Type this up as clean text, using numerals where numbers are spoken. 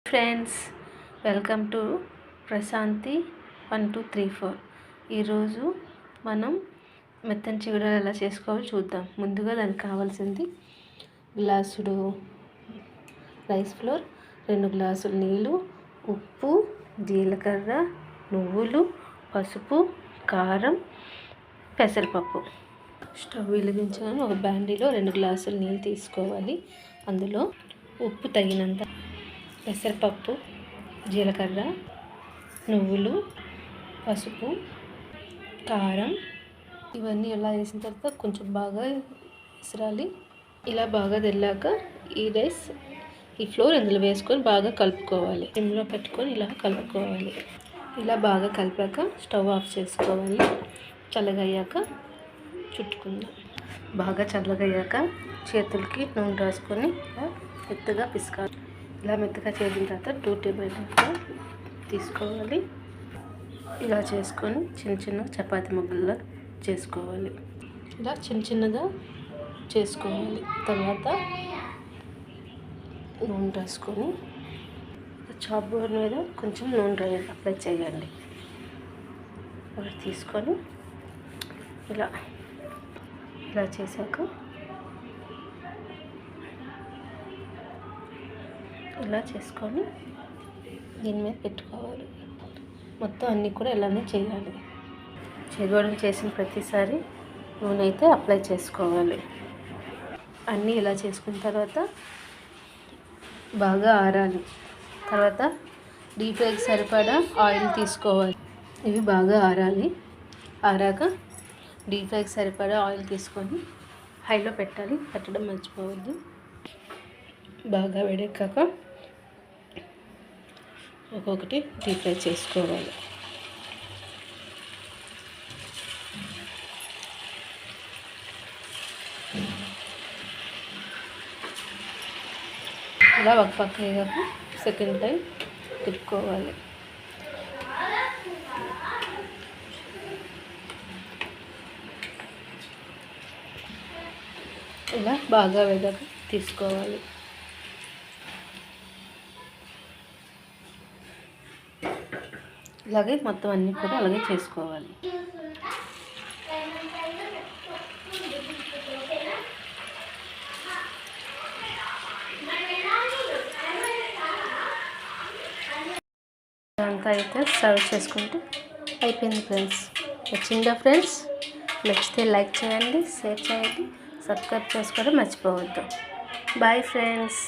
Friends, welcome to Prashanti 1234. ఈరోజు మనం మెత్తని చిగుడలు ఎలా చేసుకోవాలో చూద్దాం. ముందుగా దానికి కావాల్సింది గ్లాసుడు రైస్ ఫ్లోర్, 2 గ్లాసులు నీళ్ళు, ఉప్పు, జీలకర్ర, నువ్వులు, పసుపు, కారం, పెసరపప్పు. స్టవ్ వెలిగించాను. ఒక బాండీలో 2 గ్లాసులు నీళ్ళు తీసుకోవాలి. అందులో ఉప్పు తగినంత, పెసరపప్పు, జీలకర్ర, నువ్వులు, పసుపు, కారం ఇవన్నీ ఎలా వేసిన తర్వాత కొంచెం బాగా విసరాలి. ఇలా బాగా తెల్లాక ఈ ఫ్లోర్ ఇందులో వేసుకొని బాగా కలుపుకోవాలి. సిమ్లో పెట్టుకొని ఇలా కలుపుకోవాలి. ఇలా బాగా కలిపాక స్టవ్ ఆఫ్ చేసుకోవాలి. చల్లగయ్యాక చుట్టుకుందాం. బాగా చల్లగయ్యాక చేతులకి నూనె రాసుకొని మెత్తగా పిసకాలి. ఇలా మెత్తగా చేసిన తర్వాత 2 టేబుల్ స్పూన్ తీసుకోవాలి. ఇలా చేసుకొని చిన్న చపాతీ ముద్దలా చేసుకోవాలి. ఇలా చిన్నగా చేసుకోవాలి. తర్వాత నూనె రాసుకొని చాప్ బోర్డ్ మీద కొంచెం నూనె అప్లై చేయండి. ఒకటి తీసుకొని ఇలా చేశాక ఇలా చేసుకొని దీని మీద పెట్టుకోవాలి. మొత్తం అన్నీ కూడా ఇలానే చేయాలి. చెగోడలు చేసిన ప్రతిసారి నూనె అయితే అప్లై చేసుకోవాలి. అన్నీ ఇలా చేసుకున్న తర్వాత బాగా ఆరాలి. తర్వాత డీప్ ఫ్రైకి సరిపడా ఆయిల్ తీసుకోవాలి. ఇవి బాగా ఆరాలి. ఆరాక డీప్ ఫ్రైకి సరిపడా ఆయిల్ తీసుకొని హైలో పెట్టాలి. పెట్టడం మర్చిపోవద్దు. బాగా వేడెక్కాక ఒక్కొక్కటి డీప్ ఫ్రై చేసుకోవాలి. ఇలా ఒక పక్క అయ్యాక సెకండ్ టైం తిప్పుకోవాలి. ఇలా బాగా వేగాక తీసుకోవాలి. ఇలాగే మొత్తం అన్నీ కూడా అలాగే చేసుకోవాలి. అంతా అయితే సర్వ్ చేసుకుంటే అయిపోయింది ఫ్రెండ్స్. నచ్చిందా ఫ్రెండ్స్? నచ్చితే లైక్ చేయండి, షేర్ చేయండి, సబ్స్క్రైబ్ చేసుకోవడం మర్చిపోవద్దు. Bye friends.